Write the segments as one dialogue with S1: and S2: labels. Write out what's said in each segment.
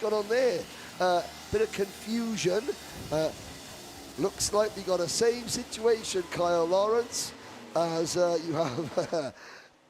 S1: got on there? Bit of confusion. Looks like we got a same situation, Kyle Lawrence, as you have.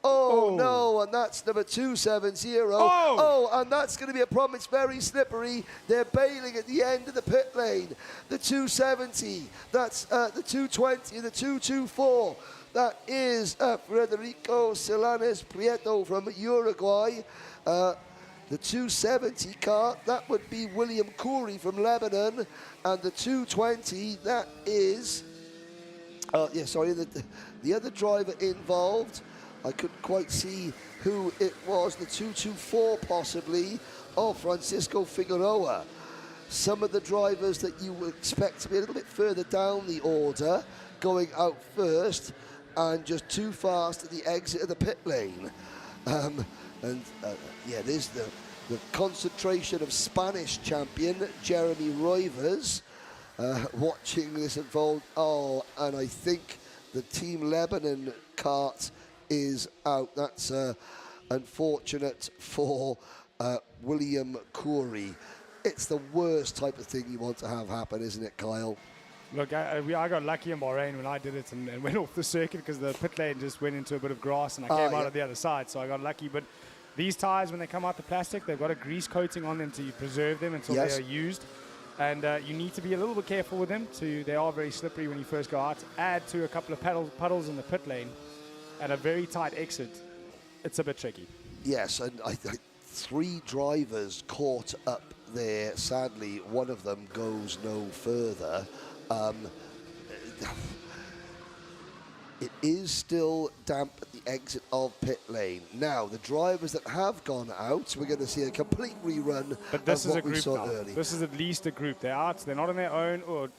S1: Oh, no, and that's number 270. Oh, and that's going to be a problem. It's very slippery. They're bailing at the end of the pit lane. The 270, that's the 220, and the 224. That is Federico Solanes Prieto from Uruguay. The 270 car, that would be William Coury from Lebanon. And the 220, that is, the other driver involved, I couldn't quite see who it was, the 224 possibly, Francisco Figueroa. Some of the drivers that you would expect to be a little bit further down the order, going out first, and just too fast at the exit of the pit lane. There's the concentration of Spanish champion Jeremy Roivers watching this unfold. And I think the Team Lebanon kart is out. That's unfortunate for William Coury. It's the worst type of thing you want to have happen, isn't it, Kyle?
S2: Look, I got lucky in Bahrain when I did it and went off the circuit because the pit lane just went into a bit of grass and I came out of the other side, so I got lucky. But these tires, when they come out the plastic, they've got a grease coating on them to preserve them until they are used. And you need to be a little bit careful with them. They are very slippery when you first go out. Add to a couple of puddles in the pit lane and a very tight exit. It's a bit tricky. Yes,
S1: and I think 3 drivers caught up there. Sadly, one of them goes no further. It is still damp at the exit of pit lane. Now, the drivers that have gone out, we're going to see a complete rerun
S2: but this
S1: of
S2: is
S1: what
S2: a group
S1: we saw
S2: now.
S1: early.
S2: This is at least a group. They're out. They're not on their own. Or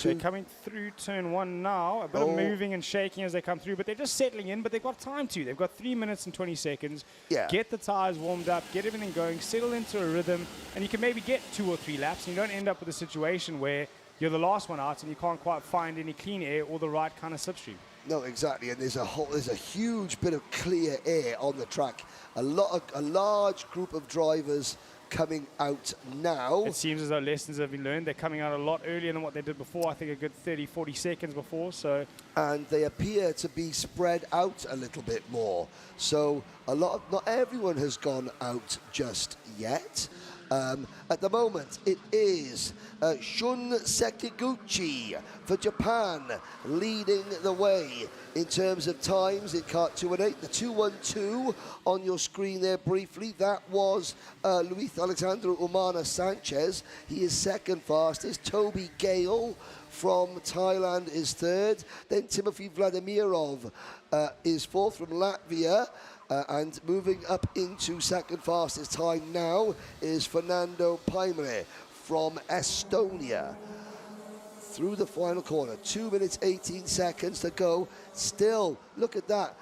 S2: they're coming through turn 1 now. A bit of moving and shaking as they come through, but they're just settling in. But they've got time to. They've got 3 minutes and 20 seconds.
S1: Yeah.
S2: Get the tires warmed up, get everything going, settle into a rhythm, and you can maybe get 2 or 3 laps, and you don't end up with a situation where you're the last one out and you can't quite find any clean air or the right kind of slipstream.
S1: No, exactly, and there's a huge bit of clear air on the track. A large group of drivers coming out now.
S2: It seems as though lessons have been learned. They're coming out a lot earlier than what they did before. I think a good 30, 40 seconds before.
S1: And they appear to be spread out a little bit more. So not everyone has gone out just yet. At the moment, it is Shun Sekiguchi for Japan leading the way in terms of times in kart 2 and 8. The 212 on your screen there briefly, that was Luis Alexandro Umana Sanchez. He is second fastest. Toby Gale from Thailand is third. Then Timothy Vladimirov is fourth from Latvia. And moving up into second fastest time now is Fernando Paimre from Estonia. Through the final corner, 2 minutes, 18 seconds to go. Still, look at that.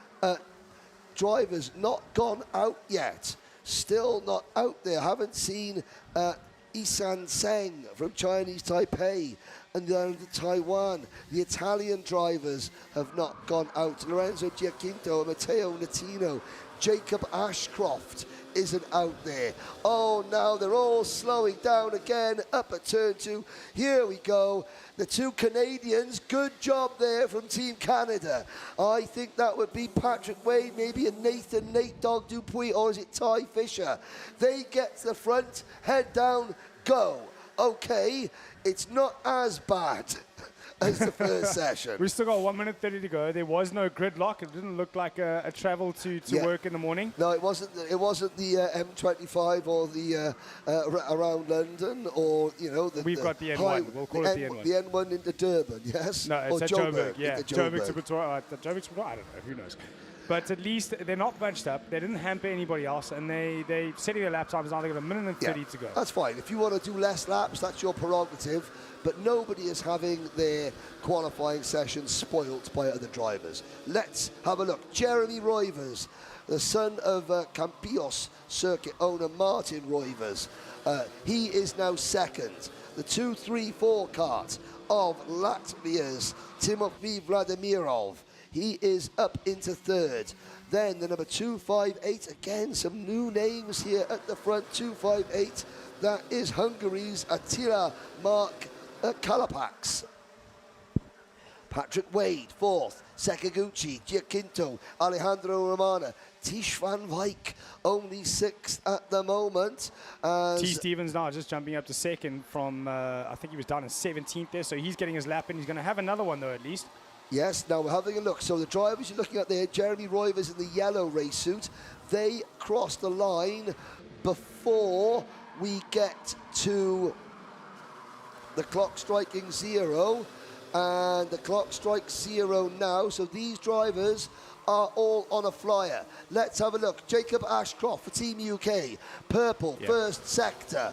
S1: Drivers not gone out yet. Still not out there. Haven't seen Isan Seng from Chinese Taipei and then Taiwan. The Italian drivers have not gone out. Lorenzo Giacinto, Matteo Natino, Jacob Ashcroft isn't out there. Now they're all slowing down again, up at turn 2. Here we go. The 2 Canadians, good job there from Team Canada. I think that would be Patrick Wade, maybe a Nate Dog Dupuis, or is it Ty Fisher? They get to the front, head down, go. Okay, it's not as bad as the first session.
S2: We've still got 1 minute 30 to go. There was no gridlock. It didn't look like a travel to work in the morning.
S1: No, it wasn't the M25 or the around London, or
S2: we've got the N1. We'll call it the N1.
S1: The N1 into Durban, yes.
S2: No, it's
S1: or
S2: at Joburg. Yeah, Joburg to Pretoria. Joburg to Pretoria. I don't know. Who knows? But at least they're not bunched up. They didn't hamper anybody else, and they setting their lap times now. They've got 1 minute and 30 to go.
S1: That's fine. If you want to do less laps, that's your prerogative. But nobody is having their qualifying session spoilt by other drivers. Let's have a look. Jeremy Roivers, the son of Campillos circuit owner Martin Roivers. He is now second. The 2-3-4 kart of Latvia's Timothy Vladimirov. He is up into third. Then the number 258, again, some new names here at the front. 258, that is Hungary's Attila Mark Kalapax. Patrick Wade, fourth. Sakaguchi, Giacinto, Alejandro Romana. Tish van Wyk, only sixth at the moment.
S2: T. Stevens now just jumping up to second from, I think he was down in 17th there, so he's getting his lap in. He's going to have another one, though, at least.
S1: Yes, now we're having a look. So the drivers you're looking at there, Jeremy Roivers in the yellow race suit, they cross the line before we get to the clock striking 0. And the clock strikes 0 now, so these drivers are all on a flyer. Let's have a look. Jacob Ashcroft for Team UK, purple, first sector.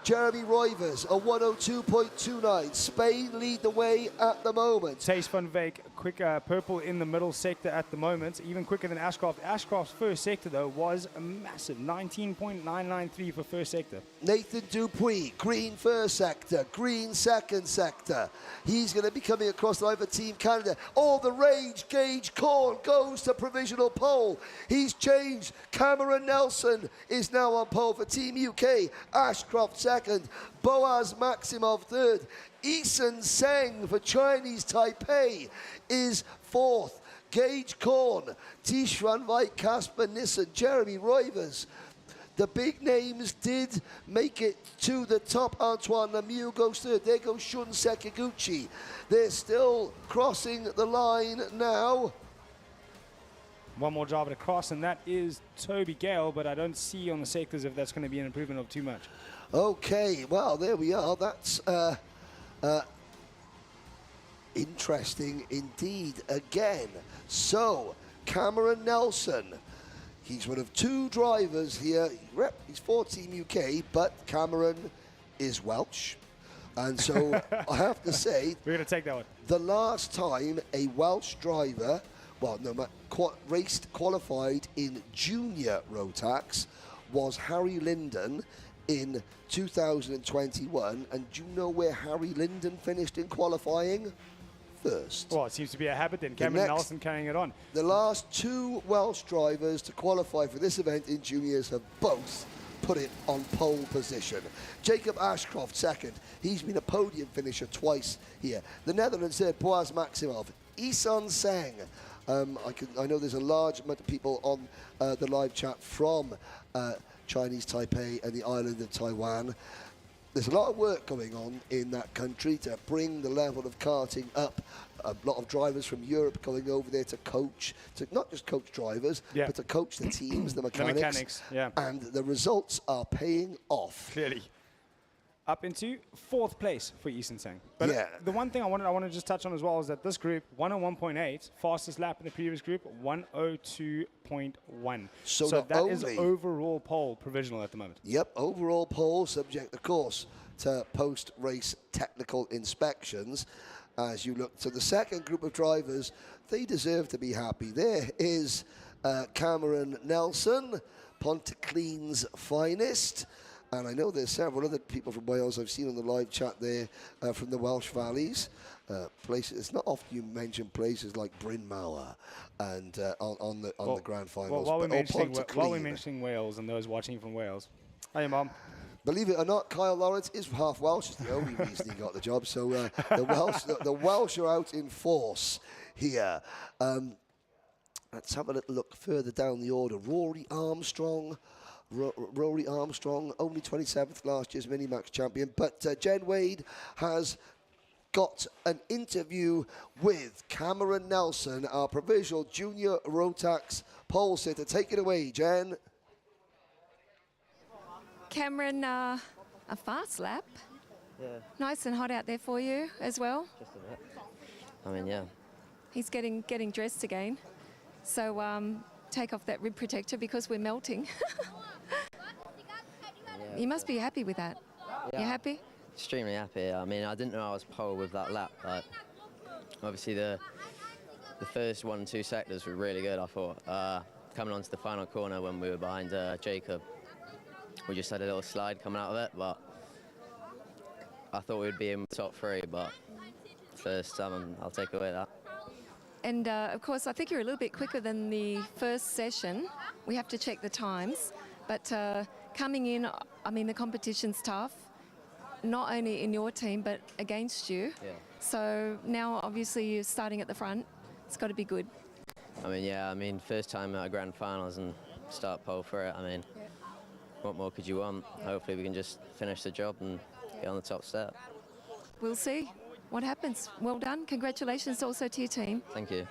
S1: Jeremy Roivers, a 102.29. Spain lead the way at the moment.
S2: Thijs van Wyk, quick purple in the middle sector at the moment, even quicker than Ashcroft. Ashcroft's first sector, though, was a massive 19.993 for first sector.
S1: Nathan Dupuis, green first sector, green second sector. He's going to be coming across the line for Team Canada. All the rage, Gage Corn goes to provisional pole. He's changed. Cameron Nelson is now on pole for Team UK. Ashcroft second. Boaz Maximov third. Eason Seng for Chinese Taipei is fourth. Gage Corn, Tish van Wyk, Casper Nissen, Jeremy Roivers. The big names did make it to the top. Antoine Lemieux goes third. There goes Shun Sakaguchi. They're still crossing the line now.
S2: One more driver to cross, and that is Toby Gale, but I don't see on the sectors if that's going to be an improvement of too much.
S1: Okay, well, there we are. That's interesting indeed again. So, Cameron Nelson, he's one of two drivers here. He's for Team UK, but Cameron is Welsh. And so I have to say,
S2: we're going to take that one.
S1: The last time a Welsh driver, well, no, qualified in junior Rotax was Harry Linden in 2021. And do you know where Harry Linden finished in qualifying? First.
S2: Well, it seems to be a habit then. Cameron Nelson carrying it on.
S1: The last two Welsh drivers to qualify for this event in juniors have both put it on pole position. Jacob Ashcroft second. He's been a podium finisher twice here. The Netherlands third, Boaz Maximov. Isan Seng. I know there's a large amount of people on the live chat from Chinese Taipei and the island of Taiwan. There's a lot of work going on in that country to bring the level of karting up. A lot of drivers from Europe going over there to coach, to not just coach drivers, but to coach the teams, the mechanics. And the results are paying off.
S2: Clearly. Up into fourth place for Eason Sang. But the one thing I want to just touch on as well is that this group, 101.8, fastest lap in the previous group, 102.1. So that is overall pole provisional at the moment.
S1: Yep, overall pole, subject, of course, to post-race technical inspections. As you look to the second group of drivers, they deserve to be happy. There is Cameron Nelson, Pontyclean's finest. And I know there's several other people from Wales I've seen on the live chat there from the Welsh Valleys. Places, it's not often you mention places like Bryn Mawr and on the grand finals.
S2: While we're mentioning Wales and those watching from Wales. Hi, Mom.
S1: Believe it or not, Kyle Lawrence is half Welsh. It's the only reason he got the job. So the Welsh are out in force here. Let's have a little look further down the order. Rory Armstrong, only 27th, last year's Minimax champion. But Jen Wade has got an interview with Cameron Nelson, our provisional junior Rotax pole sitter. Take it away, Jen.
S3: Cameron, a fast lap.
S4: Yeah.
S3: Nice and hot out there for you as well.
S4: Just a bit. I mean, yeah.
S3: He's getting dressed again. So take off that rib protector because we're melting. You must be happy with that.
S4: Yeah.
S3: You happy?
S4: Extremely happy. I mean, I didn't know I was pole with that lap. Like, obviously, the first 1 and 2 sectors were really good, I thought. Coming onto the final corner when we were behind Jacob, we just had a little slide coming out of it, but I thought we'd be in the top 3, but first time I'll take away that.
S3: And of course, I think you're a little bit quicker than the first session. We have to check the times, but coming in I mean, the competition's tough, not only in your team, but against you.
S4: Yeah.
S3: So now, obviously, you're starting at the front. It's got to be good.
S4: I mean, yeah, I mean, first time at a grand finals and start pole for it. I mean, what more could you want? Hopefully we can just finish the job and get on the top step.
S3: We'll see what happens. Well done. Congratulations also to your team.
S4: Thank you.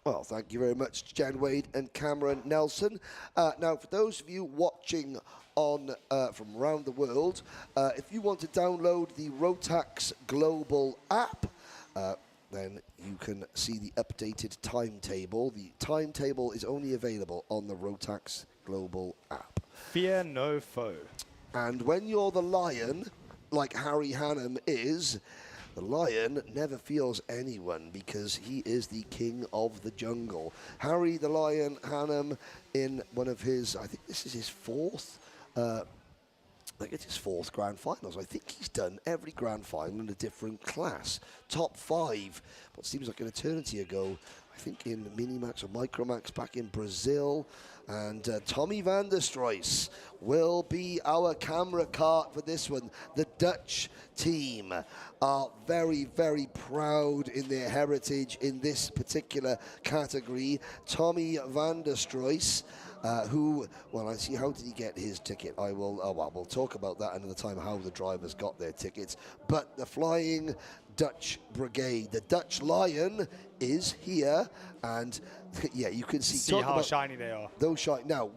S1: Well, thank you very much, Jen Wade and Cameron Nelson. Now, for those of you watching on from around the world, if you want to download the Rotax Global app, then you can see the updated timetable. The timetable is only available on the Rotax Global app.
S2: Fear no foe.
S1: And when you're the lion, like Harry Hannum is, the lion never fears anyone because he is the king of the jungle. Harry the Lion Hannum in one of his, I think this is his fourth, I think it's his fourth grand finals. I think he's done every grand final in a different class. Top 5, what seems like an eternity ago, I think in Minimax or Micromax back in Brazil. And Tommy van der Struijs will be our camera cart for this one. The Dutch team are very, very proud in their heritage in this particular category. Tommy van der Struijs, who, well, I see, how did he get his ticket? I will, well, we'll talk about that another time, how the drivers got their tickets. But the Flying Dutch Brigade, the Dutch Lion, is here, and yeah, you can see
S2: how shiny they are.
S1: Those shine. Now,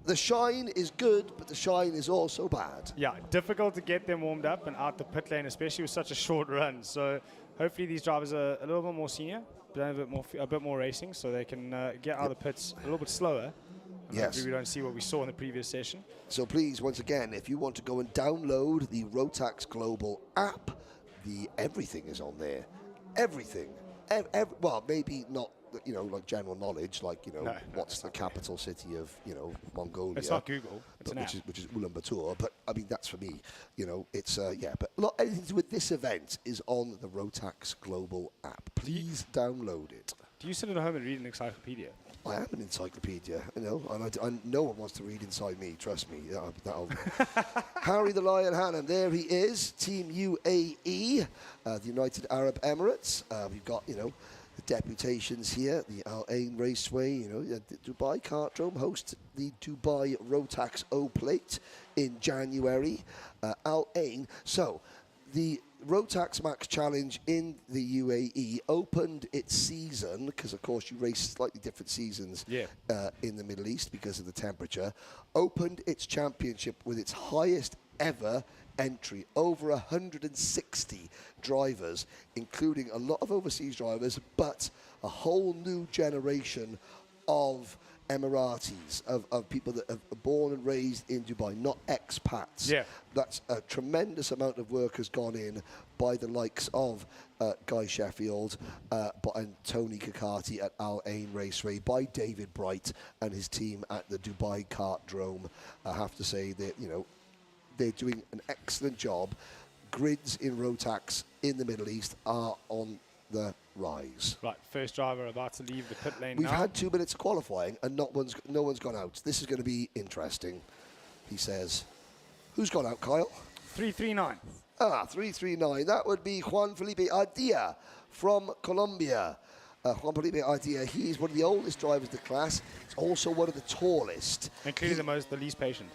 S1: the shine is good, but the shine is also bad.
S2: Yeah, difficult to get them warmed up and out the pit lane, especially with such a short run. So hopefully these drivers are a little bit more senior, a bit more racing, so they can get out of the pits a little bit slower.
S1: Yes.
S2: Hopefully we don't see what we saw in the previous session.
S1: So please, once again, if you want to go and download the Rotax Global app, everything is on there. Everything. Well, maybe not, you know, like general knowledge, like, you know, what's the capital city of, you know, Mongolia.
S2: It's not Google, it's an app.
S1: Which is Ulaanbaatar, but I mean, that's for me, you know, it's, yeah, but anything to do with this event is on the Rotax Global app. Please download it.
S2: Do you sit at home and read an encyclopedia?
S1: I am an encyclopedia, you know, and no one wants to read inside me, trust me. Harry the Lion Hannum, there he is, Team UAE, the United Arab Emirates. We've got, you know, the deputations here, the Al Ain Raceway, you know, the Dubai Kartdrome hosts the Dubai Rotax O Plate in January. Al Ain, so the Rotax Max Challenge in the UAE opened its season, because of course you race slightly different seasons in the Middle East because of the temperature, opened its championship with its highest ever entry, over 160 drivers, including a lot of overseas drivers, but a whole new generation of Emiratis, of people that are born and raised in Dubai, not expats.
S2: Yeah.
S1: That's a tremendous amount of work has gone in by the likes of Guy Sheffield and Tony Kakati at Al Ain Raceway, by David Bright and his team at the Dubai Kartdrome. I have to say that, you know, they're doing an excellent job. Grids in Rotax in the Middle East are on the rise.
S2: Right, first driver about to leave the pit lane.
S1: We've had 2 minutes of qualifying and no one's gone out. This is going to be interesting, he says. Who's gone out, Kyle?
S2: 339.
S1: 339. That would be Juan Felipe Ardilla from Colombia. Juan Felipe Ardilla, he's one of the oldest drivers in the class. He's also one of the tallest.
S2: And clearly the least patient.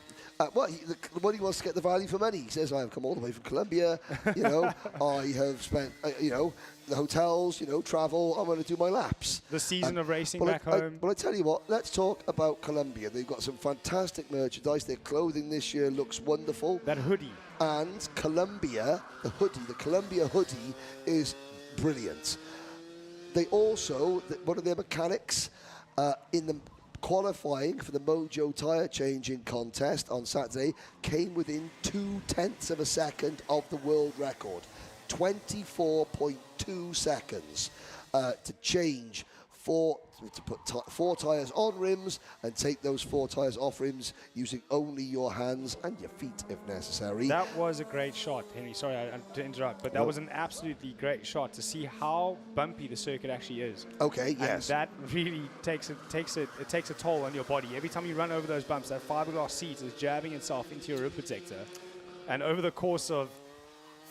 S1: Well, he wants to get the value for money. He says, I have come all the way from Colombia, you know, I have spent, you know, the hotels, you know, travel, I'm going to do my laps.
S2: The season of racing back home.
S1: Well, I tell you what, let's talk about Colombia. They've got some fantastic merchandise. Their clothing this year looks wonderful.
S2: That hoodie.
S1: And Colombia, the Colombia hoodie is brilliant. They also, one of their mechanics in the qualifying for the Mojo tyre changing contest on Saturday came within 0.2 of a second of the world record. 24.2 seconds to change for to put 4 tyres on rims and take those 4 tyres off rims using only your hands and your feet if necessary.
S2: That was a great shot, Henry. Sorry to interrupt, but that was an absolutely great shot to see how bumpy the circuit actually is.
S1: Okay, yes.
S2: And that really takes a toll on your body. Every time you run over those bumps, that fiberglass seat is jabbing itself into your rib protector. And over the course of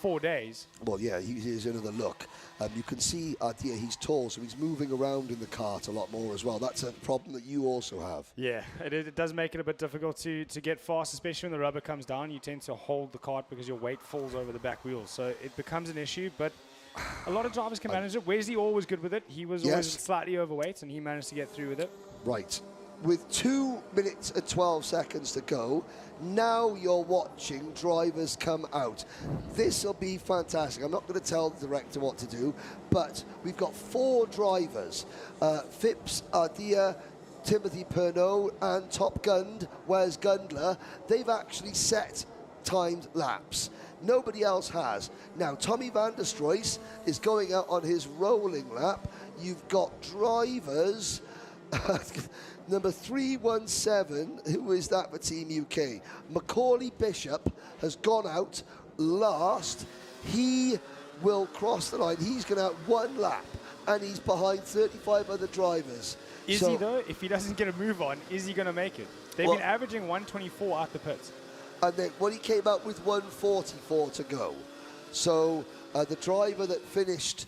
S2: 4 days.
S1: Well, yeah, here's another look. You can see Ardia, he's tall, so he's moving around in the cart a lot more as well. That's a problem that you also have.
S2: Yeah, it does make it a bit difficult to get fast, especially when the rubber comes down. You tend to hold the cart because your weight falls over the back wheels. So it becomes an issue, but a lot of drivers can manage it. Wesley Orr was good with it. He was always slightly overweight, and he managed to get through with it.
S1: Right. With 2 minutes and 12 seconds to go, now you're watching drivers come out. This will be fantastic. I'm not going to tell the director what to do, but we've got 4 drivers. Phipps, Ardia, Timothy Pernod, and Top Gunned, Wes Gundler. They've actually set timed laps. Nobody else has. Now, Tommy van der Stroys is going out on his rolling lap. You've got drivers... Number 317, who is that for Team UK? Macaulay Bishop has gone out last. He will cross the line. He's going to have 1 lap, and he's behind 35 other drivers.
S2: Is he, though? If he doesn't get a move on, is he going to make it? They've been averaging 124 out the pits.
S1: And then when he came out with 144 to go. So the driver that finished...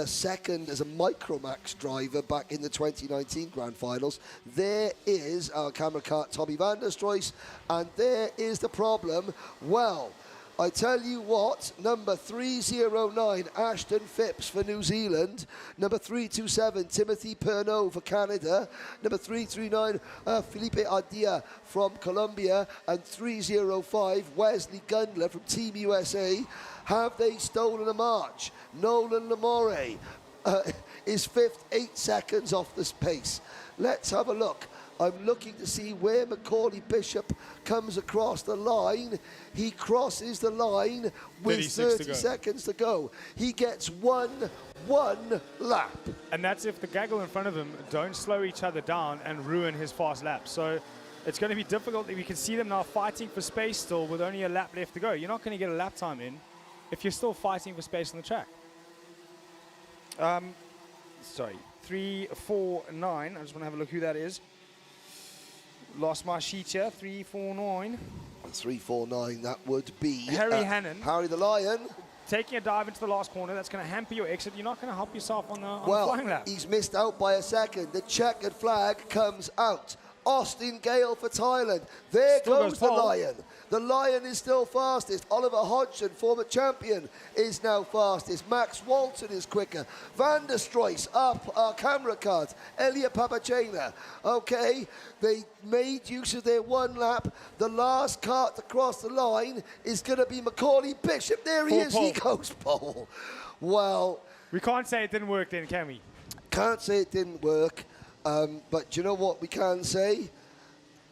S1: second as a Micromax driver back in the 2019 Grand Finals. There is our camera cart Tommy van der Stroys, and there is the problem. Well, I tell you what, number 309, Ashton Phipps for New Zealand. Number 327, Timothy Pernod for Canada. Number 339, Felipe Ardia from Colombia. And 305, Wesley Gundler from Team USA. Have they stolen a march? Nolan Lamore is 5th, 8 seconds off this pace. Let's have a look. I'm looking to see where Macaulay Bishop comes across the line. He crosses the line with 30 seconds to go. He gets one lap.
S2: And that's if the gaggle in front of him don't slow each other down and ruin his fast lap. So it's going to be difficult. We can see them now fighting for space still with only a lap left to go. You're not going to get a lap time in if you're still fighting for space on the track. 349. I just want to have a look who that is. Lost my sheet here. 349.
S1: 349, that would be...
S2: Harry Hannon.
S1: Harry the Lion.
S2: Taking a dive into the last corner. That's going to hamper your exit. You're not going to help yourself on the flying lap.
S1: He's missed out by a second. The checkered flag comes out. Austin Gale for Thailand. There goes the Lion. The Lion is still fastest. Oliver Hodgson, former champion, is now fastest. Max Walton is quicker. Van der Stroys up our camera card. Elia Papachena. Okay, they made use of their 1 lap. The last cart to cross the line is going to be Macaulay Bishop. There he is. He goes pole. Well,
S2: we can't say it didn't work then, can we?
S1: Can't say it didn't work. But do you know what we can say?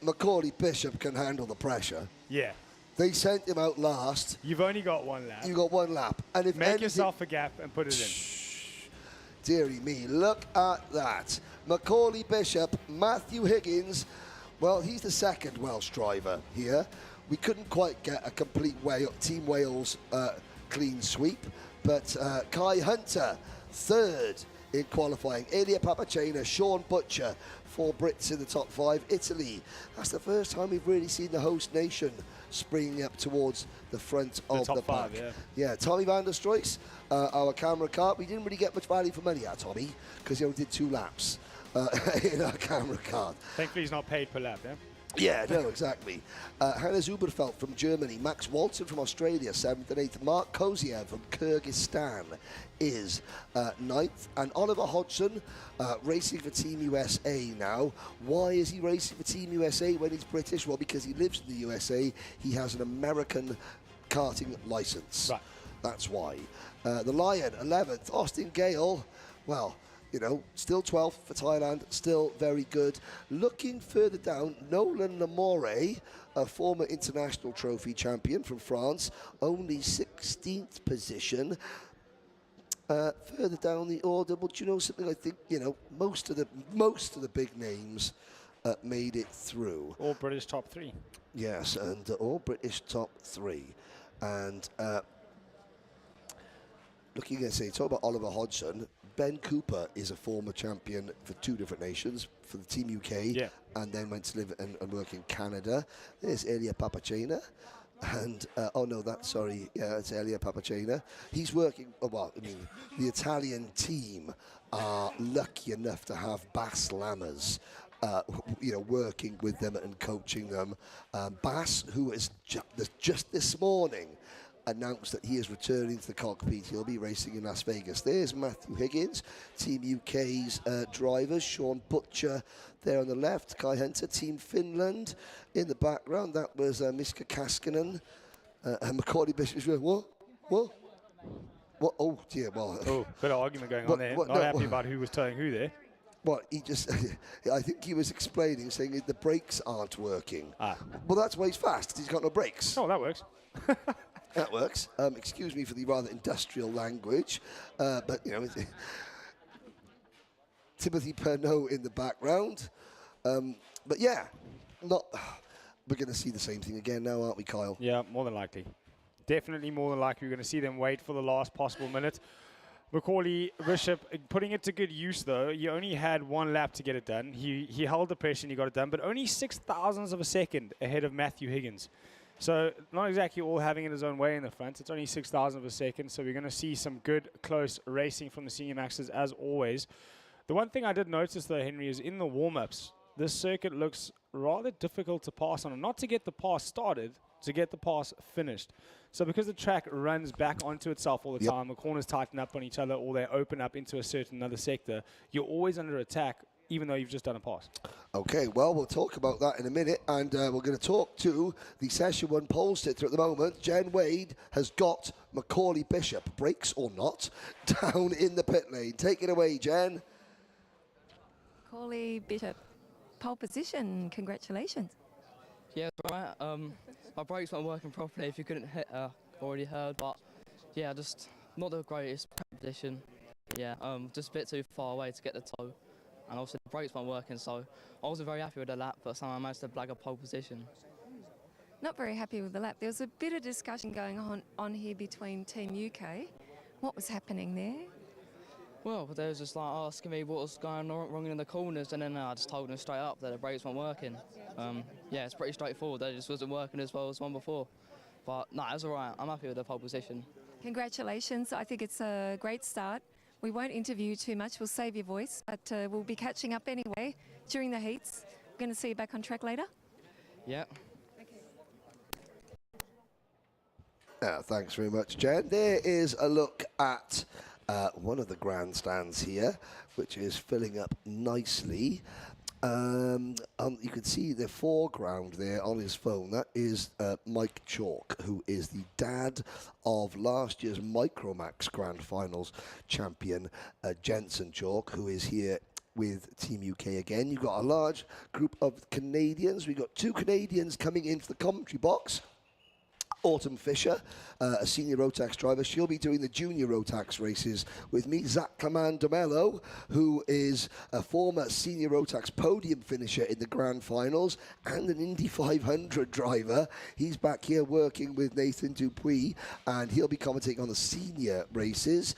S1: Macaulay Bishop can handle the pressure.
S2: Yeah.
S1: They sent him out last.
S2: You've only got 1 lap.
S1: You got 1 lap. And if
S2: Make yourself a gap and put it in.
S1: Dearie me, look at that. Macaulay Bishop, Matthew Higgins. Well, he's the 2nd Welsh driver here. We couldn't quite get a complete Team Wales clean sweep. But Kai Hunter, 3rd in qualifying. Elia Papachena, Sean Butcher, 4 Brits in the top 5. Italy, that's the first time we've really seen the host nation springing up towards the front of the pack. Yeah, Tommy van der Stroys, our camera car. We didn't really get much value for money out of Tommy because he only did 2 laps in our camera car.
S2: Thankfully he's not paid per lap, yeah?
S1: Yeah, no, exactly. Hannah Zuberfeld from Germany, Max Walton from Australia, 7th and 8th. Mark Koziev from Kyrgyzstan is 9th. And Oliver Hodgson racing for Team USA now. Why is he racing for Team USA when he's British? Well, because he lives in the USA. He has an American karting license. Right. That's why. The Lion, 11th. Austin Gale, well... You know, still 12th for Thailand, still very good. Looking further down, Nolan Lamore, a former international trophy champion from France, only 16th position. further down the order. But you know something? I think most of the big names made it through.
S2: All British top 3.
S1: Yes, and all British top 3, and. Looking at, say, talk about Oliver Hodgson. Ben Cooper is a former champion for 2 different nations, for the Team UK, and then went to live and work in Canada. There's Elia Papacena. And, it's Elia Papacena. He's working, the Italian team are lucky enough to have Bas Lammers, working with them and coaching them. Bas, who is just this morning, announced that he is returning to the cockpit. He'll be racing in Las Vegas. There's Matthew Higgins, Team UK's drivers. Sean Butcher there on the left. Kai Hunter, Team Finland. In the background, that was Miska Kaskinen. And Macaulay Bishop's what? Oh, dear. Well,
S2: bit of argument going on there. Not happy about who was towing who there.
S1: Well, he just, I think he was explaining, saying the brakes aren't working. Well, that's why he's fast. He's got no brakes.
S2: Oh, that works.
S1: That works. Excuse me for the rather industrial language, but Timothy Pernot in the background. But yeah, we're going to see the same thing again now, aren't we, Kyle?
S2: Yeah, more than likely. Definitely more than likely. We're going to see them wait for the last possible minute. Macaulay Bishop putting it to good use, though. He only had 1 lap to get it done. He held the pressure and he got it done, but only 0.06 of a second ahead of Matthew Higgins. So not exactly all having it his own way in the front. It's only 0.06 of a second, so we're going to see some good, close racing from the Senior Maxes as always. The one thing I did notice, though, Henry, is in the warm-ups, this circuit looks rather difficult to pass on. Not to get the pass started, to get the pass finished. So because the track runs back onto itself all the time, the corners tighten up on each other or they open up into a certain other sector, you're always under attack, even though you've just done a pass. Okay, well, we'll talk about that in a minute, and we're going to talk to the Session 1 pole sitter at the moment. Jen Wade has got Macaulay Bishop, brakes or not, down in the pit lane. Take it away, Jen.
S3: Macaulay Bishop, pole position, congratulations.
S5: Yeah, right. My brakes weren't working properly, if you couldn't already heard, but yeah, just not the greatest position. Yeah, just a bit too far away to get the toe. And also the brakes weren't working, so I wasn't very happy with the lap, but somehow I managed to blag a pole position.
S3: Not very happy with the lap. There was a bit of discussion going on here between Team UK. What was happening there?
S5: Well, they was just like asking me what was going wrong in the corners, and then I just told them straight up that the brakes weren't working. Yeah, it's pretty straightforward. They just wasn't working as well as one before. But no, it's all right. I'm happy with the pole position.
S3: Congratulations. I think it's a great start. We won't interview you too much. We'll save your voice, but we'll be catching up anyway during the heats. We're going to see you back on track later.
S5: Yeah.
S1: Thanks very much, Jen. There is a look at one of the grandstands here, which is filling up nicely. You can see the foreground there on his phone. That is Mike Chalk, who is the dad of last year's Micromax Grand Finals champion, Jensen Chalk, who is here with Team UK again. You've got a large group of Canadians. We've got 2 Canadians coming into the commentary box. Autumn Fisher, a senior Rotax driver. She'll be doing the junior Rotax races with me. Zach Camandomelo, who is a former senior Rotax podium finisher in the Grand Finals and an Indy 500 driver. He's back here working with Nathan Dupuis, and he'll be commentating on the senior races.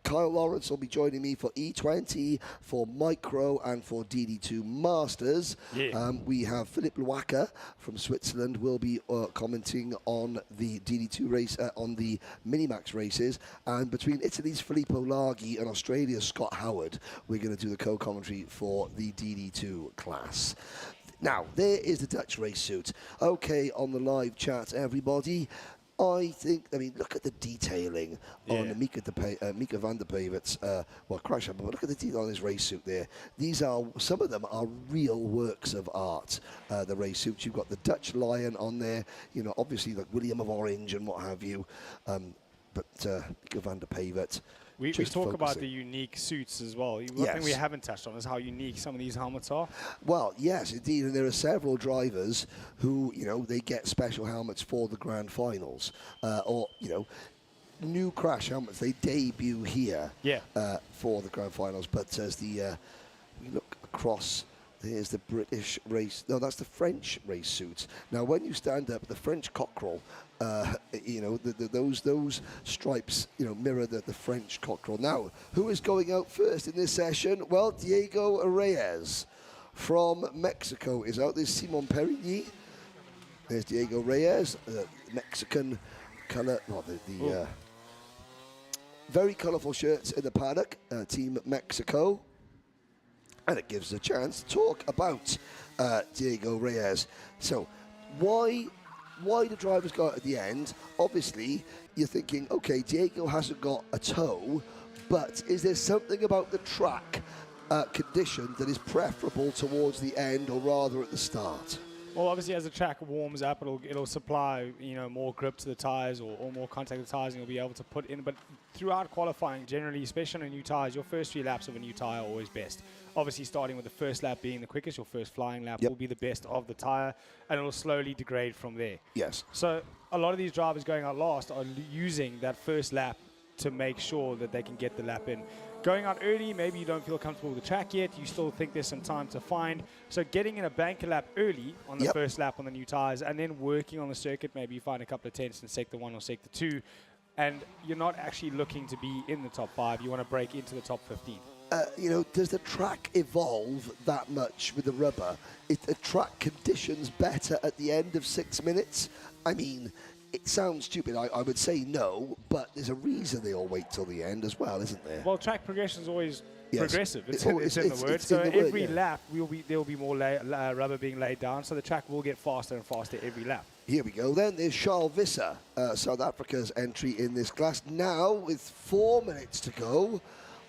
S1: Kyle Lawrence will be joining me for E20, for Micro, and for DD2 Masters. Yeah. We have Philip Luaka from Switzerland will be commenting on the DD2 race, on the Minimax races, and between Italy's Filippo Laghi and Australia's Scott Howard, we're going to do the co-commentary for the DD2 class. Now, there is the Dutch race suit. Okay, on the live chat, everybody. I mean, look at the detailing on Mika van der Peevert's, crash up, but look at the detail on his race suit there. Some of them are real works of art, the race suits. You've got the Dutch lion on there, obviously like William of Orange and what have you, but Mika van der Peevert.
S2: We talk about the unique suits as well. One thing we haven't touched on is how unique some of these helmets are. Well, yes, indeed. And there are several drivers who, they get special helmets for the Grand Finals.
S1: new crash helmets. They debut here
S2: Yeah.
S1: For the grand finals. But as we look across, there's the British race. No, that's the French race suits. Now, when you stand up, the French cockerel, you know, those stripes, you know, mirror the French cockerel. Now, who is going out first in this session? Well, Diego Reyes from Mexico is out. There's Simon Perigny. There's Diego Reyes, Mexican colour. Well, the very colourful shirts in the paddock, Team Mexico. And it gives us a chance to talk about Diego Reyes. So, why the drivers go out at the end? Obviously, you're thinking, okay, Diego hasn't got a toe, but is there something about the track condition that is preferable towards the end, or rather at the start?
S2: Well, obviously, as the track warms up, it'll supply, you know, more grip to the tires or more contact to the tires, and you'll be able to put in. But throughout qualifying, generally, especially on new tires, your first 3 laps of a new tire are always best. Obviously, starting with the first lap being the quickest, your first flying lap will be the best of the tire, and it'll slowly degrade from there.
S1: Yes.
S2: So a lot of these drivers going out last are using that first lap to make sure that they can get the lap in. Going out early, maybe you don't feel comfortable with the track yet. You still think there's some time to find. So getting in a banker lap early on the first lap on the new tires, and then working on the circuit, maybe you find a couple of tenths in sector 1 or sector 2, and you're not actually looking to be in the top 5. You want to break into the top 15.
S1: You know, does the track evolve that much with the rubber? Is the track conditions better at the end of 6 minutes? I mean, it sounds stupid. I would say no, but there's a reason they all wait till the end as well, isn't there?
S2: Well, track progression is always progressive. It's in the word.
S1: It's
S2: So
S1: in the word,
S2: every lap, there will be more rubber being laid down, so the track will get faster and faster every lap.
S1: Here we go then. There's Charles Visser, South Africa's entry in this class. Now, with 4 minutes to go,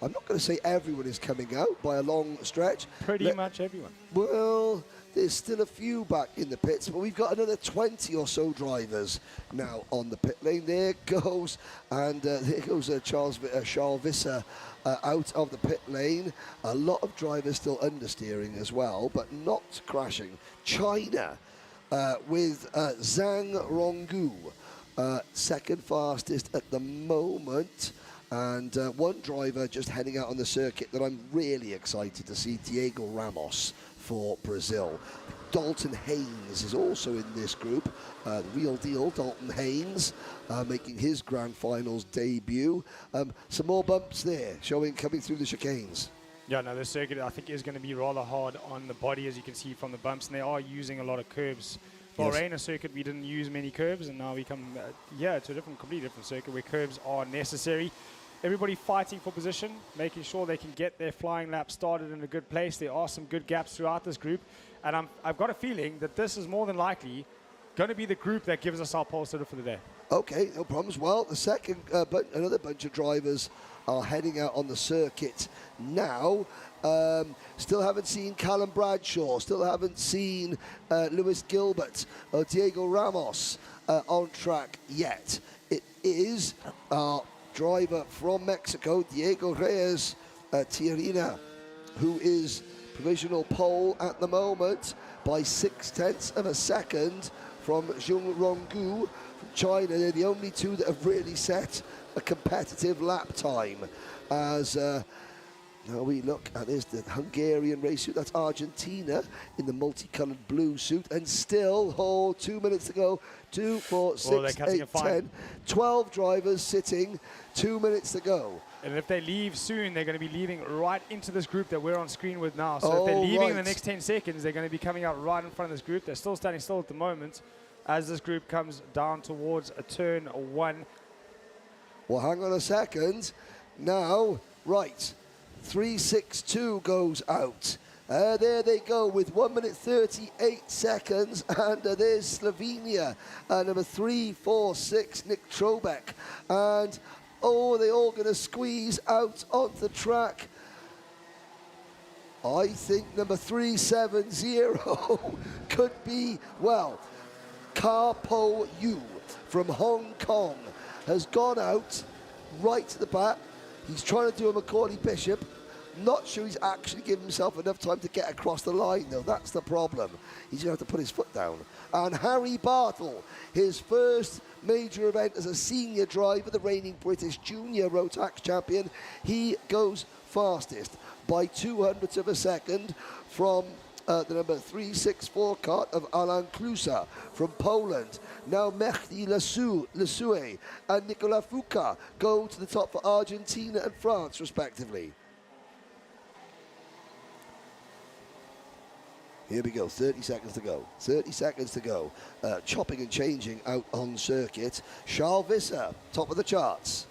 S1: I'm not going to say everyone is coming out by a long stretch.
S2: Pretty much everyone.
S1: Well, there's still a few back in the pits, but we've got another 20 or so drivers now on the pit lane. There goes, and there goes Charles Visser out of the pit lane. A lot of drivers still understeering as well, but not crashing. China with Zhang Ronggu, second fastest at the moment. And one driver just heading out on the circuit that I'm really excited to see, Diego Ramos for Brazil. Dalton Haynes is also in this group, the real deal, Dalton Haynes, making his grand finals debut. Some more bumps there, coming through the chicanes.
S2: Yeah, no, this circuit I think is going to be rather hard on the body, as you can see from the bumps, and they are using a lot of curbs. For Bahrain circuit, we didn't use many curbs, and now we come to a completely different circuit where curbs are necessary. Everybody fighting for position, making sure they can get their flying lap started in a good place. There are some good gaps throughout this group, and I've got a feeling that this is more than likely going to be the group that gives us our pole sitter for the day.
S1: Okay, no problems. Well, the second, another bunch of drivers are heading out on the circuit now. Still haven't seen Callum Bradshaw, still haven't seen Lewis Gilbert or Diego Ramos on track yet. It is driver from Mexico, Diego Reyes Tirina, who is provisional pole at the moment by 0.6 of a second from Zhang Ronggu from China. They're the only two that have really set a competitive lap time. As now we look at this, the Hungarian race suit, that's Argentina in the multicolored blue suit, and still 2 minutes to go. 2, 4, 6, 8, 10, 12 drivers sitting, 2 minutes to go.
S2: And if they leave soon, they're going to be leaving right into this group that we're on screen with now. So if they're leaving in the next 10 seconds, they're going to be coming out right in front of this group. They're still standing still at the moment as this group comes down towards a turn 1.
S1: Well, hang on a second. Now, right, 3:62 goes out. There they go with 1 minute 38 seconds, and there's Slovenia, number 346, Nick Trobeck, and they're all going to squeeze out onto the track. I think number 370 could be, well, Karpo Yu from Hong Kong has gone out right to the back. He's trying to do a Macaulay Bishop. Not sure he's actually given himself enough time to get across the line, though. That's the problem. He's going to have to put his foot down. And Harry Bartle, his first major event as a senior driver, the reigning British junior Rotax champion, he goes fastest by 200ths of a second from the number 364 cart of Alain Klusa from Poland. Now Mehdi Lesue and Nicolas Foucault go to the top for Argentina and France, respectively. Here we go, 30 seconds to go. 30 seconds to go. Chopping and changing out on circuit. Charles Visser, top of the charts.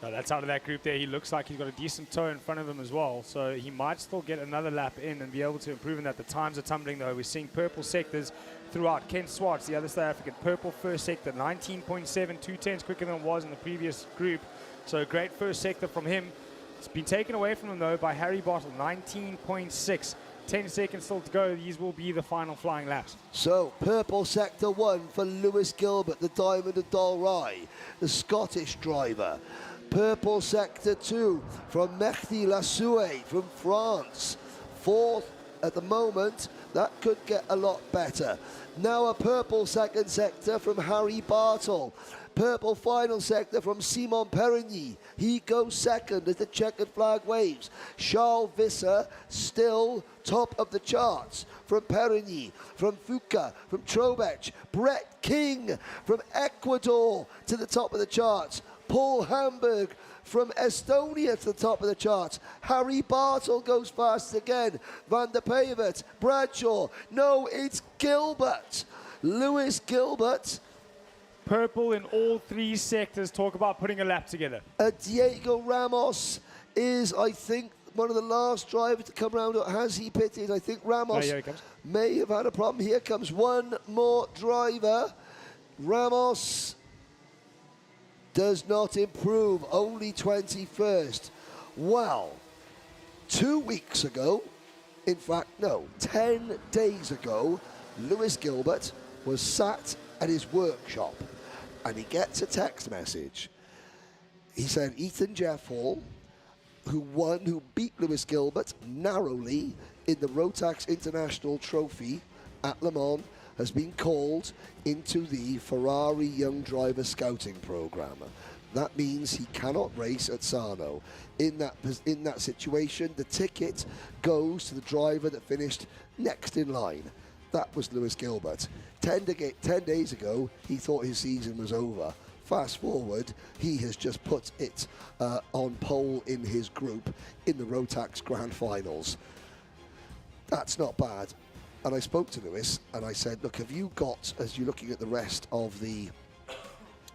S2: No, that's out of that group there. He looks like he's got a decent toe in front of him as well. So he might still get another lap in and be able to improve in that. The times are tumbling, though. We're seeing purple sectors throughout. Ken Swartz, the other South African, purple first sector, 19.7, 2/10s quicker than it was in the previous group. So a great first sector from him. It's been taken away from him, though, by Harry Bartle, 19.6. 10 seconds still to go. These will be the final flying laps.
S1: So, purple sector 1 for Lewis Gilbert, the Diamond of Dalry, the Scottish driver. Purple sector 2 from Mehdi Lassoue from France. 4th at the moment. That could get a lot better. Now a purple second sector from Harry Bartle. Purple final sector from Simon Perigny. He goes second as the checkered flag waves. Charles Visser still top of the charts from Perigny, from Foucault, from Trobech. Brett King from Ecuador to the top of the charts. Paul Hamburg from Estonia to the top of the charts. Harry Bartle goes fast again. Van der Pevert, Bradshaw. No, it's Gilbert. Lewis Gilbert.
S2: Purple in all 3 sectors. Talk about putting a lap together.
S1: Diego Ramos is, I think, one of the last drivers to come around. Or has he pitted? I think Ramos
S2: here he comes.
S1: may have had a problem. Here comes one more driver. Ramos does not improve, only 21st. Well, 2 weeks ago, in fact, no, 10 days ago, Lewis Gilbert was sat at his workshop and he gets a text message. He said Ethan Jeff Hall, who beat Lewis Gilbert narrowly in the Rotax International Trophy at Le Mans, has been called into the Ferrari Young Driver Scouting Program. That means he cannot race at Sarno. In that situation, the ticket goes to the driver that finished next in line. That was Lewis Gilbert. 10 days ago, he thought his season was over. Fast forward, he has just put it on pole in his group in the Rotax Grand Finals. That's not bad. And I spoke to Lewis and I said, look, have you got, as you're looking at the rest of the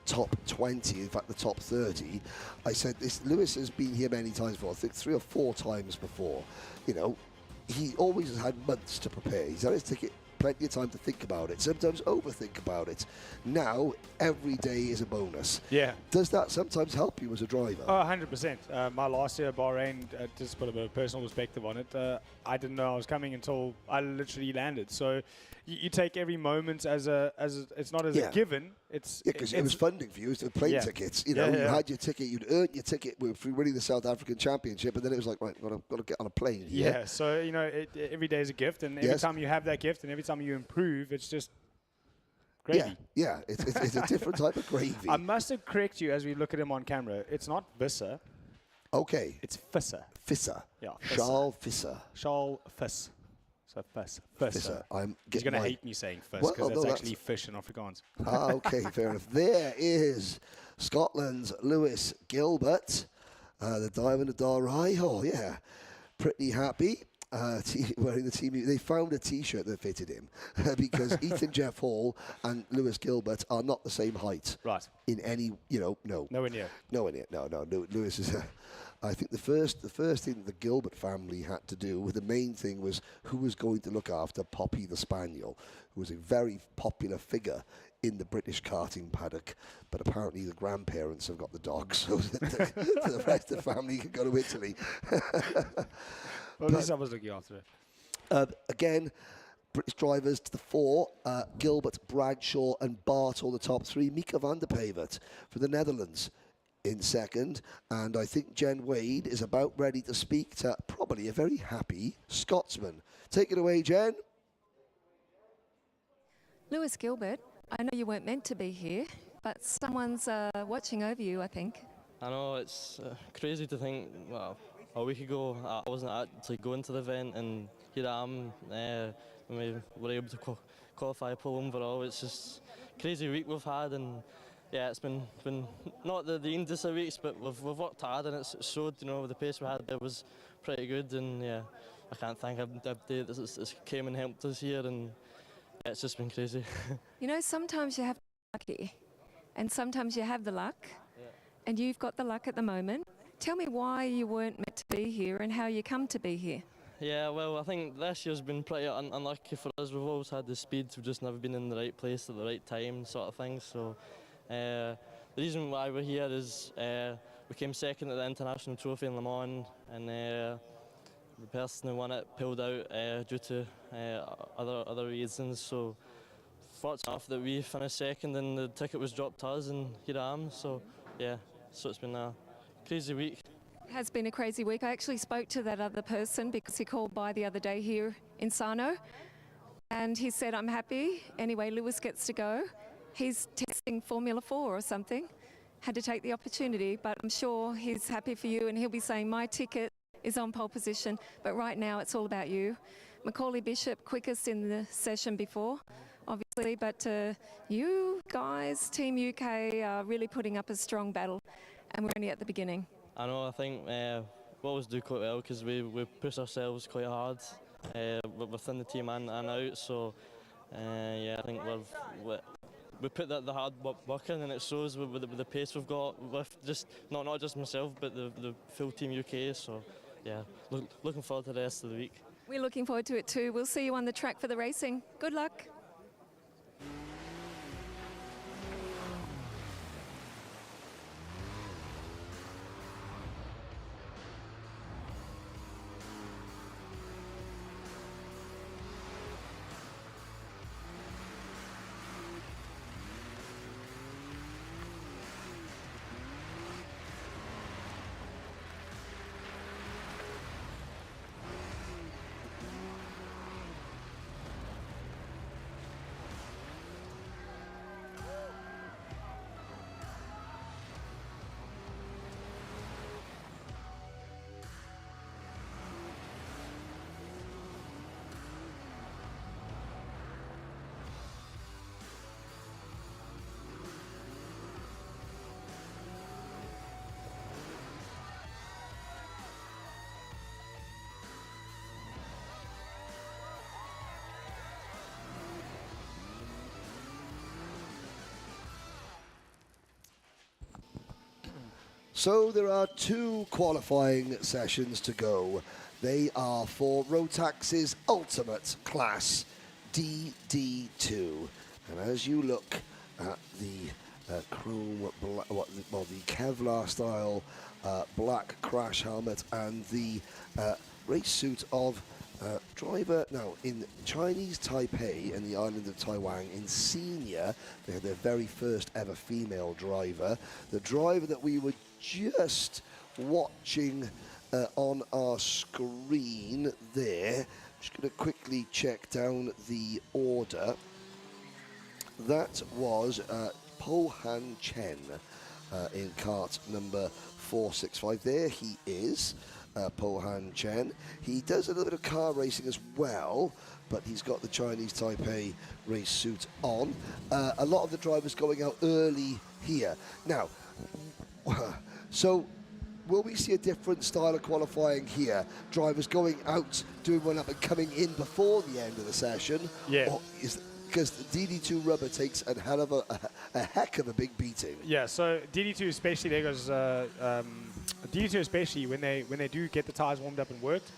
S1: top 20, in fact the top 30, I said, Lewis has been here many times before, I think 3 or 4 times before. You know, he always has had months to prepare. He's had his ticket, plenty of time to think about it, sometimes overthink about it. Now, every day is a bonus.
S2: Yeah.
S1: Does that sometimes help you as a driver?
S2: Oh, 100%. My last year at Bahrain, just to put a bit of personal perspective on it, I didn't know I was coming until I literally landed. So you take every moment as it's not as a given. It's
S1: because it was funding for you. It was the plane tickets. You know, you had your ticket. You'd earned your ticket through winning the South African Championship, and then it was like, right, got to get on a plane here.
S2: Yeah. So you know, every day is a gift, and every time you have that gift, and every time you improve, it's just gravy.
S1: Yeah. It's a different type of gravy.
S2: I must have correct you as we look at him on camera. It's not Visser.
S1: Okay.
S2: It's Visser.
S1: Visser.
S2: Yeah.
S1: Charles Visser.
S2: Charles Fiss. So Visser.
S1: He's
S2: going to hate me saying Fiss because that's actually fish in Afrikaans.
S1: Okay, fair enough. There is Scotland's Lewis Gilbert, the Diamond of Dalry. Oh, yeah. Pretty happy. Wearing the team. They found a T-shirt that fitted him because Ethan Jeff Hall and Lewis Gilbert are not the same height.
S2: Right.
S1: In any, no.
S2: Nowhere near.
S1: No. Lewis is. I think the first thing the Gilbert family had to do, the main thing was who was going to look after Poppy the Spaniel, who was a very popular figure in the British karting paddock, but apparently the grandparents have got the dog, so that the rest of the family can go to Italy.
S2: Well, at least I was looking after it.
S1: Again, British drivers to the 4, Gilbert, Bradshaw and Bartle, the top 3. Mika van der Pevert for the Netherlands. in second, and I think Jen Wade is about ready to speak to probably a very happy Scotsman. Take it away, Jen.
S3: Lewis Gilbert, I know you weren't meant to be here, but someone's watching over you, I think.
S6: I know, it's crazy to think, well, a week ago I wasn't actually going to the event, and here I am when we were able to qualify pole overall. It's just a crazy week we've had, and yeah, it's been not the easiest of weeks, but we've worked hard, and it's showed, you know, the pace we had there was pretty good, and yeah, I can't thank everybody that came and helped us here, and yeah, it's just been crazy.
S3: You know, sometimes you have to be lucky, and sometimes you have the luck, and you've got the luck at the moment. Tell me why you weren't meant to be here and how you come to be here.
S6: Yeah, well, I think this year's been pretty unlucky for us. We've always had the speed, we've just never been in the right place at the right time, sort of thing. So the reason why we're here is we came second at the International Trophy in Le Mans, and the person who won it pulled out due to other reasons. So fortunate enough that we finished second and the ticket was dropped to us, and here I am. So yeah, so it's been a crazy week.
S3: It has been a crazy week. I actually spoke to that other person because he called by the other day here in Sarno, and he said, I'm happy. Anyway, Lewis gets to go. He's testing Formula 4 or something. Had to take the opportunity, but I'm sure he's happy for you, and he'll be saying, my ticket is on pole position, but right now it's all about you. Macaulay Bishop, quickest in the session before, obviously, but you guys, Team UK, are really putting up a strong battle, and we're only at the beginning.
S6: I know, I think we always do quite well because we push ourselves quite hard within the team and out, so yeah, I think we put the hard work in, and it shows with the pace we've got, with just not just myself but the full Team UK, so yeah, looking forward to the rest of the week.
S3: We're looking forward to it too. We'll see you on the track for the racing. Good luck.
S1: So there are 2 qualifying sessions to go. They are for Rotax's ultimate class, DD2. And as you look at the chrome, the Kevlar style black crash helmet and the race suit of driver, now in Chinese Taipei and the island of Taiwan, in senior, they had their very first ever female driver. The driver that we were just watching on our screen there. Just going to quickly check down the order. That was Po Han Chen in kart number 465. There he is, Po Han Chen. He does a little bit of car racing as well, but he's got the Chinese Taipei race suit on. A lot of the drivers going out early here. Now, so will we see a different style of qualifying here? Drivers going out, doing one up and coming in before the end of the session?
S2: Yeah.
S1: Or because DD2 rubber takes a hell of a heck of a big beating.
S2: Yeah, so DD2 especially, there goes DD2 especially, when they do get the tires warmed up and worked,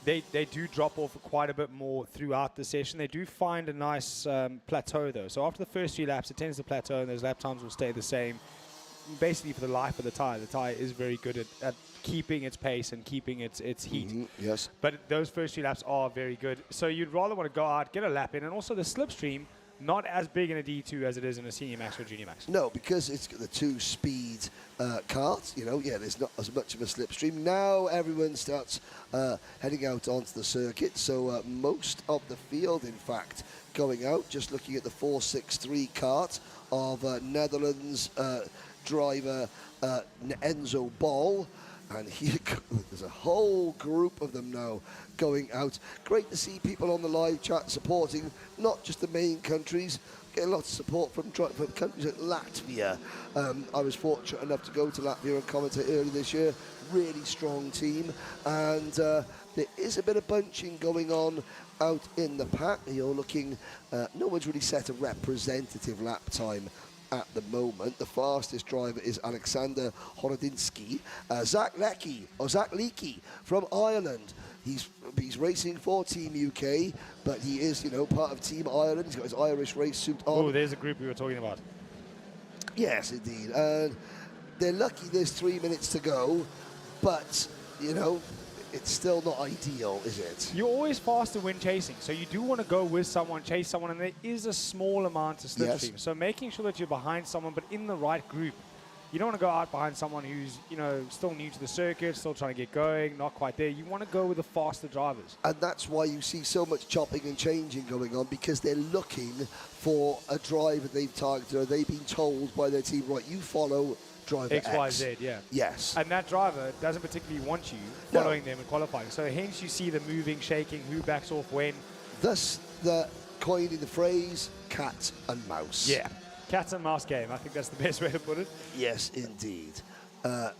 S2: they do drop off quite a bit more throughout the session. They do find a nice plateau though. So after the first 3 laps, it tends to plateau and those lap times will stay the same. Basically for the life of the tire is very good at keeping its pace and keeping its heat.
S1: Yes.
S2: But those first 3 laps are very good. So you'd rather want to go out, get a lap in, and also the slipstream not as big in a D2 as it is in a senior max or junior max.
S1: No, because it's got the 2-speed kart, you know, yeah, there's not as much of a slipstream. Now everyone starts heading out onto the circuit, so most of the field, in fact, going out, just looking at the 463 kart of Netherlands driver Enzo Bol. And here, there's a whole group of them now going out. Great to see people on the live chat supporting not just the main countries, getting lots of support from countries like Latvia. I was fortunate enough to go to Latvia and commentate early this year. Really strong team. And there is a bit of bunching going on out in the pack. You're looking, no one's really set a representative lap time at the moment. The fastest driver is Alexander Horodinski. Zach Leakey from Ireland. He's racing for Team UK, but he is, you know, part of Team Ireland. He's got his Irish race suit on.
S2: Oh, there's a group we were talking about.
S1: Yes, indeed. And they're lucky there's 3 minutes to go, but, you know, it's still not ideal, is it?
S2: You're always faster when chasing, so you do want to go with someone, chase someone, and there is a small amount of slipstream.
S1: Yes.
S2: So making sure that you're behind someone, but in the right group. You don't want to go out behind someone who's, you know, still new to the circuit, still trying to get going, not quite there. You want to go with the faster drivers.
S1: And that's why you see so much chopping and changing going on, because they're looking for a driver they've targeted, or they've been told by their team, right, you follow driver X.
S2: XYZ, yeah.
S1: Yes.
S2: And that driver doesn't particularly want you following them in qualifying. So hence you see the moving, shaking, who backs off when.
S1: Thus, the coining the phrase cat and mouse.
S2: Yeah. Cat and mouse game. I think that's the best way to put it.
S1: Yes, indeed. Now,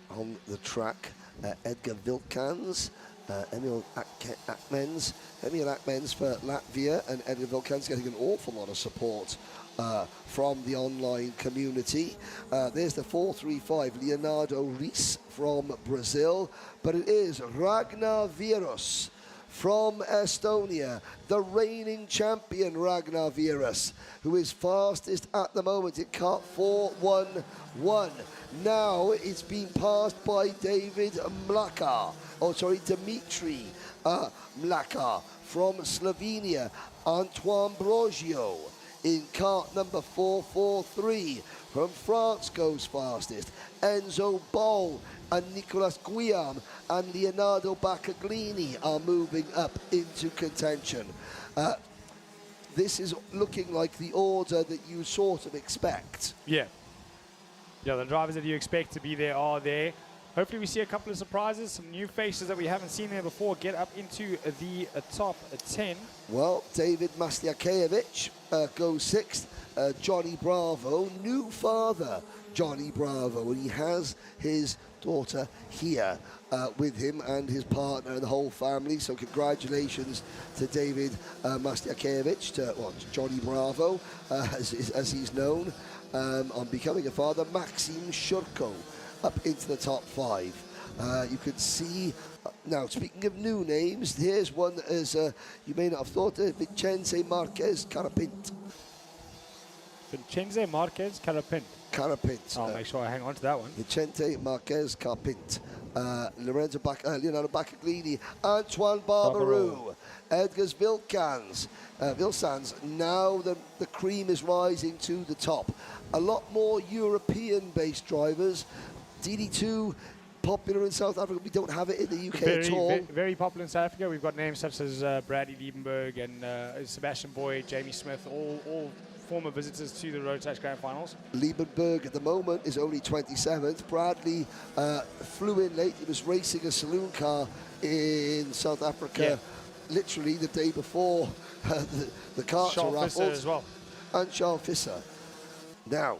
S1: on the track, Edgar Vilkans, Emil Akmens. Emil Akmens for Latvia, and Edgar Vilkans getting an awful lot of support from the online community. There's the 435, Leonardo Reis from Brazil, but it is Ragnar Virus from Estonia, the reigning champion Ragnar Virus, who is fastest at the moment in kart 411. Now it's been passed by David Mlaka, Dimitri Mlaka from Slovenia, Antoine Brogio in kart number 443. From France goes fastest. Enzo Bol and Nicolas Guillaume and Leonardo Baccaglini are moving up into contention. This is looking like the order that you sort of expect.
S2: Yeah. Yeah, the drivers that you expect to be there are there. Hopefully we see a couple of surprises, some new faces that we haven't seen there before get up into the top 10.
S1: Well, David Mastiakiewicz goes sixth. Johnny Bravo, new father Johnny Bravo, and he has his daughter here with him and his partner and the whole family. So congratulations to David Mastiakiewicz, to Johnny Bravo, as he's known, on becoming a father. Maxim Shurko up into the top 5. You can see, now speaking of new names, here's one that is, you may not have thought of, Vincenzo Marquez Carapint.
S2: Vincenzo Marquez Carapint.
S1: Carapint.
S2: I'll make sure I hang on to that one.
S1: Vicente Marquez Carpint. Leonardo Baccaglini, Antoine Barbarou, Edgar Vilkans. Now the cream is rising to the top. A lot more European-based drivers. DD2, popular in South Africa. We don't have it in the UK at all.
S2: Very popular in South Africa. We've got names such as Bradley Liebenberg and Sebastian Boyd, Jamie Smith, all former visitors to the Rotax Grand Finals.
S1: Liebenberg at the moment is only 27th. Bradley flew in late. He was racing a saloon car in South Africa, literally the day before the carts were raffled.
S2: As well.
S1: And Charles Fisser. Now,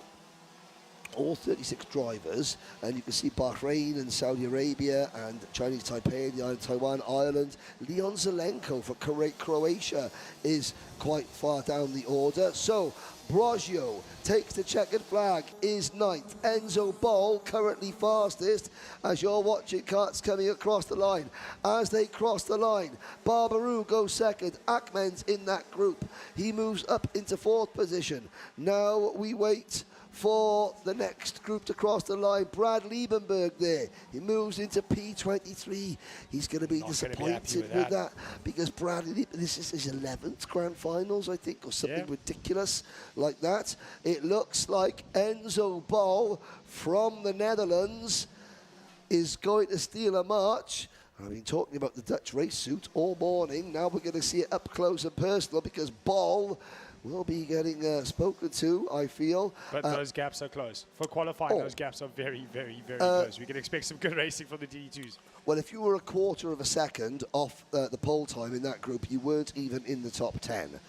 S1: all 36 drivers, and you can see Bahrain and Saudi Arabia and Chinese Taipei and the island of Taiwan, Ireland. Leon Zelenko for Croatia is quite far down the order. So Brogio takes the checkered flag, is 9th. Enzo Bol currently fastest as you're watching karts coming across the line. As they cross the line, Barbarou goes 2nd. Akmen's in that group. He moves up into 4th position. Now we wait for the next group to cross the line. Brad Liebenberg there. He moves into P23. He's going to be disappointed with that because Brad, this is his 11th Grand Finals, I think, or something ridiculous like that. It looks like Enzo Bol from the Netherlands is going to steal a march. I've been talking about the Dutch race suit all morning. Now we're going to see it up close and personal because Bol will be getting spoken to, I feel.
S2: But those gaps are close. For qualifying, those gaps are very, very, very close. We can expect some good racing from the DD2s.
S1: Well, if you were a quarter of a second off the pole time in that group, you weren't even in the top 10.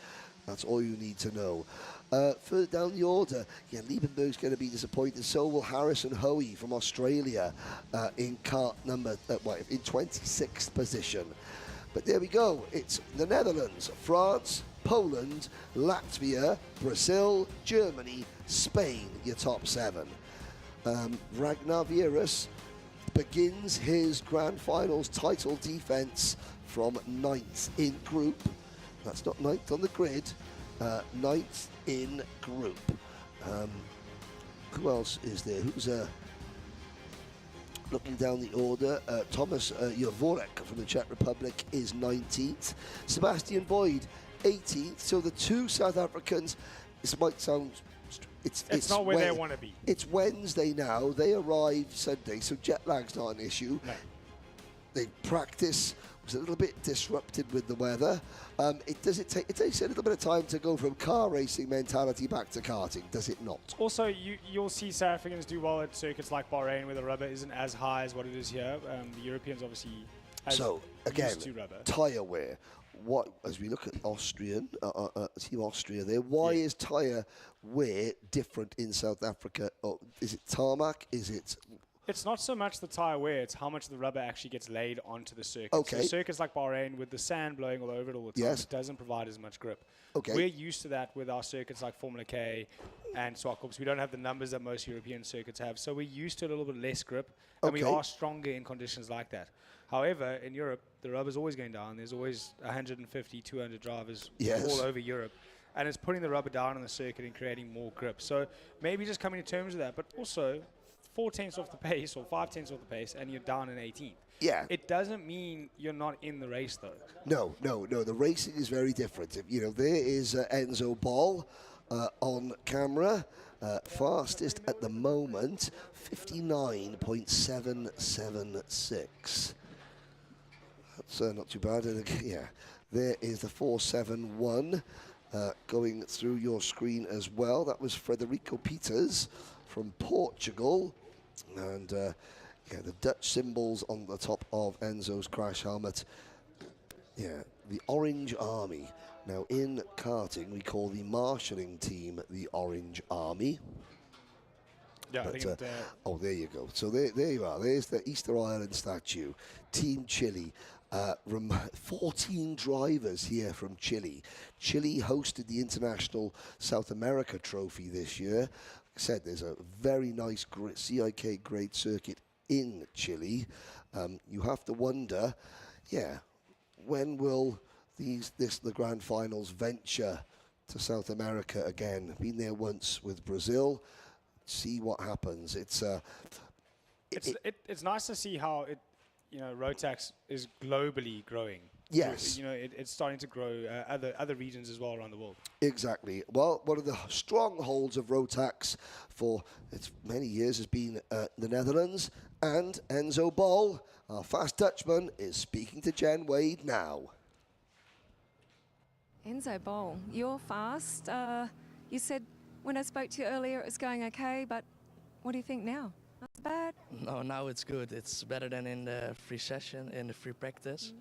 S1: That's all you need to know. Further down the order, Liebenberg's going to be disappointed. So will Harrison Hoey from Australia in cart number, in 26th position. But there we go. It's the Netherlands, France, Poland, Latvia, Brazil, Germany, Spain, your top 7. Ragnar Vieras begins his Grand Finals title defence from 9th in group. That's not 9th on the grid, 9th in group. Who else is there? Who's looking down the order? Thomas Javorek from the Czech Republic is 19th. Sebastian Boyd, 18th. So the two South Africans, this might sound...
S2: It's not where they want to be.
S1: It's Wednesday now. They arrive Sunday, so jet lag's not an issue.
S2: No.
S1: They practice. Was a little bit disrupted with the weather. It takes a little bit of time to go from car racing mentality back to karting, does it not?
S2: Also, you'll see South Africans do well at circuits like Bahrain, where the rubber isn't as high as what it is here. The Europeans obviously used to rubber.
S1: Tyre wear. What, as we look at Team Austria there, why is tyre wear different in South Africa? Or is it tarmac? Is it...
S2: It's not so much the tyre wear, it's how much the rubber actually gets laid onto the circuit.
S1: Okay.
S2: So circuits like Bahrain, with the sand blowing all over it all the time, it doesn't provide as much grip.
S1: Okay.
S2: We're used to that with our circuits like Formula K and Swakop's. We don't have the numbers that most European circuits have, so we're used to a little bit less grip, and we are stronger in conditions like that. However, in Europe, the rubber's always going down. There's always 150, 200 drivers all over Europe. And it's putting the rubber down on the circuit and creating more grip. So maybe just coming to terms with that, but also 4/10 off the pace or 5/10 off the pace and you're down in 18th.
S1: Yeah.
S2: It doesn't mean you're not in the race, though.
S1: No. The racing is very different. There is Enzo Bol on camera. Fastest at the moment, 59.776. That's not too bad. There is the 471 going through your screen as well. That was Frederico Peters from Portugal. And the Dutch symbols on the top of Enzo's crash helmet. Yeah, the Orange Army. Now in karting, we call the marshalling team the Orange Army.
S2: Yeah,
S1: But,
S2: I think
S1: there you go. So there you are. There's the Easter Island statue. Team Chile. 14 drivers here from Chile. Chile hosted the International South America Trophy this year. Like I said, there's a very nice CIK grade circuit in Chile. You have to wonder, when will the Grand Finals venture to South America again? Been there once with Brazil. See what happens. It's
S2: nice to see how Rotax is globally growing.
S1: Yes.
S2: It's starting to grow other regions as well around the world.
S1: Exactly. Well, one of the strongholds of Rotax for many years has been the Netherlands, and Enzo Bol, our fast Dutchman, is speaking to Jen Wade now.
S3: Enzo Bol, you're fast. You said when I spoke to you earlier it was going okay, but what do you think now? Not bad?
S5: No, now it's good. It's better than in the free session, in the free practice.